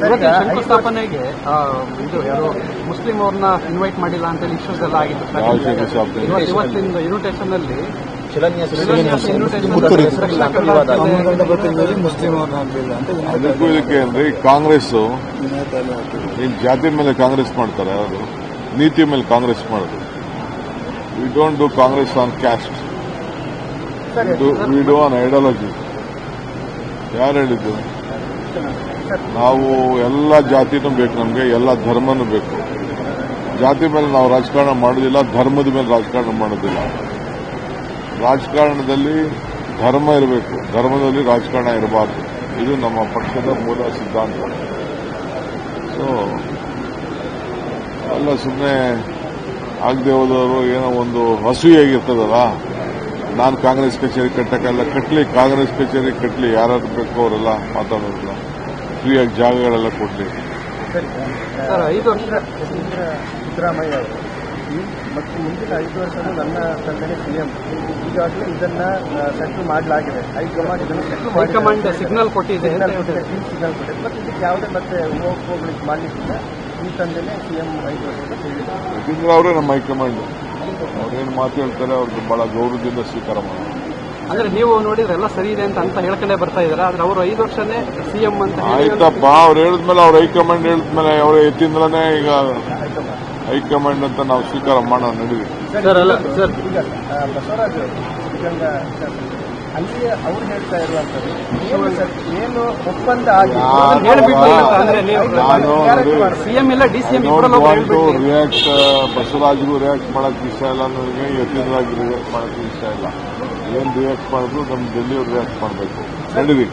ಇವತ್ತು ಶಂಕುಸ್ಥಾಪನೆಗೆ ಇದು ಯಾರು ಮುಸ್ಲಿಂ ಅವ್ರನ್ನ ಇನ್ವೈಟ್ ಮಾಡಿಲ್ಲ ಅಂತೇಳಿ ಇಶ್ಯೂಸ್ ಎಲ್ಲ ಆಗಿತ್ತು. ಇವತ್ತಿನ ಇನ್ವಿಟೇಷನ್ ಅಲ್ಲಿ ಅದಕ್ಕೂ ಇದಕ್ಕೆ ಅಂದ್ರೆ ಕಾಂಗ್ರೆಸ್ ನಿಮ್ ಜಾತಿ ಮೇಲೆ ಕಾಂಗ್ರೆಸ್ ಮಾಡ್ತಾರೆ, ಯಾರು ನೀತಿ ಮೇಲೆ ಕಾಂಗ್ರೆಸ್ ಮಾಡೋದು. We don't do Congress on caste, we do on ideology. ಯಾರು ಹೇಳಿದ್ದು? ನಾವು ಎಲ್ಲ ಜಾತಿನೂ ಬೇಕು, ನಮಗೆ ಎಲ್ಲ ಧರ್ಮನೂ ಬೇಕು. ಜಾತಿ ಮೇಲೆ ನಾವು ರಾಜಕಾರಣ ಮಾಡೋದಿಲ್ಲ, ಧರ್ಮದ ಮೇಲೆ ರಾಜಕಾರಣ ಮಾಡೋದಿಲ್ಲ. ರಾಜಕಾರಣದಲ್ಲಿ ಧರ್ಮ ಇರಬೇಕು, ಧರ್ಮದಲ್ಲಿ ರಾಜಕಾರಣ ಇರಬಾರ್ದು. ಇದು ನಮ್ಮ ಪಕ್ಷದ ಮೂಲ ಸಿದ್ಧಾಂತ. ಸೊ ಎಲ್ಲ ಸುಮ್ಮನೆ ಆಗದೆ ಹೋದವರು ಏನೋ ಒಂದು ಹಸುವಾಗಿರ್ತದಲ್ಲ, ನಾನು ಕಾಂಗ್ರೆಸ್ ಕಚೇರಿ ಕಟ್ಟಕ್ಕೆಲ್ಲ ಕಟ್ಟಲಿ, ಕಾಂಗ್ರೆಸ್ ಕಚೇರಿ ಕಟ್ಟಲಿ, ಯಾರು ಬೇಕು ಅವರೆಲ್ಲ ಮಾತಾಡೋದಿಲ್ಲ, ಫ್ರೀಯಾಗಿ ಜಾಗಗಳೆಲ್ಲ ಕೊಡಲಿ. ಸರ್ 5 ವರ್ಷ ಸಿದ್ದರಾಮಯ್ಯ ಅವರು ಮತ್ತು ಮುಂದಿನ 5 ವರ್ಷ ನನ್ನ ತಂದೆನೇ ಸಿಎಂ, ಈಗಾಗಲೇ ಇದನ್ನ ಸೆಟ್ಲ್ ಮಾಡಲಾಗಿದೆ. ಹೈಕಮಾಂಡ್ ಸಿಗ್ನಲ್ ಕೊಟ್ಟಿದೆ, ಸಿಗ್ನಲ್ ಕೊಟ್ಟಿದೆ. ಮತ್ತು ಇದಕ್ಕೆ ಯಾವುದೇ ಮತ್ತೆ ಹೋಗ್ಲಿಕ್ಕೆ ಮಾಡಲಿಕ್ಕಿಲ್ಲ. ಈ ತಂದೆನೇ ಸಿಎಂ 5 ವರ್ಷ ಹೇಳಿದ್ದಾರೆ. ಯಾಕಂದ್ರೆ ಅವರೇ ನಮ್ಮ ಹೈಕಮಾಂಡ್, ಅವ್ರೇನು ಮಾತು ಹೇಳ್ತಾರೆ ಅವ್ರಿಗೆ ಬಹಳ ಗೌರವದಿಂದ ಸ್ವೀಕಾರ ಮಾಡೋದು. ಅಂದ್ರೆ ನೀವು ನೋಡಿದ್ರೆ ಎಲ್ಲ ಸರಿ ಇದೆ ಅಂತ ಹೇಳ್ಕೊಂಡೇ ಬರ್ತಾ ಇದಾರೆ, ಆದ್ರೆ ಅವರು 5 ವರ್ಷನೇ ಸಿಎಂ ಅಂತ. ಆಯ್ತಪ್ಪ, ಅವ್ರು ಹೇಳಿದ್ಮೇಲೆ ಅವ್ರ ಹೈಕಮಾಂಡ್ ಹೇಳಿದ್ಮೇಲೆ ಅವ್ರ ಎತ್ತಿಂದ್ರೇ ಈಗ ಹೈಕಮಾಂಡ್ ಅಂತ ನಾವು ಸ್ವೀಕಾರ ಮಾಡೋಣ. ನಡೀರಿ ಸರ್, ಈಗ ಬಸವರಾಜ್ ಶ್ರೀಗಂಧ ಅಲ್ಲಿ ಅವ್ರು ಹೇಳ್ತಾ ಇರುವಂತದ್ದು ಏನು ಒಪ್ಪಂದ ಸಿಎಂ ಇಲ್ಲ ಡಿಸಿಎಂ ರಿಯಾಕ್ಟ್, ಬಸವರಾಜ್ಗೂ ರಿಯಾಕ್ಟ್ ಮಾಡಕ್ ಇಷ್ಟ ಇಲ್ಲ, ನನಗೆ ಯತೀಂದ್ರಾಗಿ ರಿಯಾಕ್ಟ್ ಮಾಡಕ್ ಇಷ್ಟ ಇಲ್ಲ. ಏನ್ ರಿಯಾಕ್ಟ್ ಮಾಡಿದ್ರು ನಮ್ ಡೆಲ್ಲಿಯವ್ರು ರಿಯಾಕ್ಟ್ ಮಾಡಬೇಕು. ನಡೀರಿ.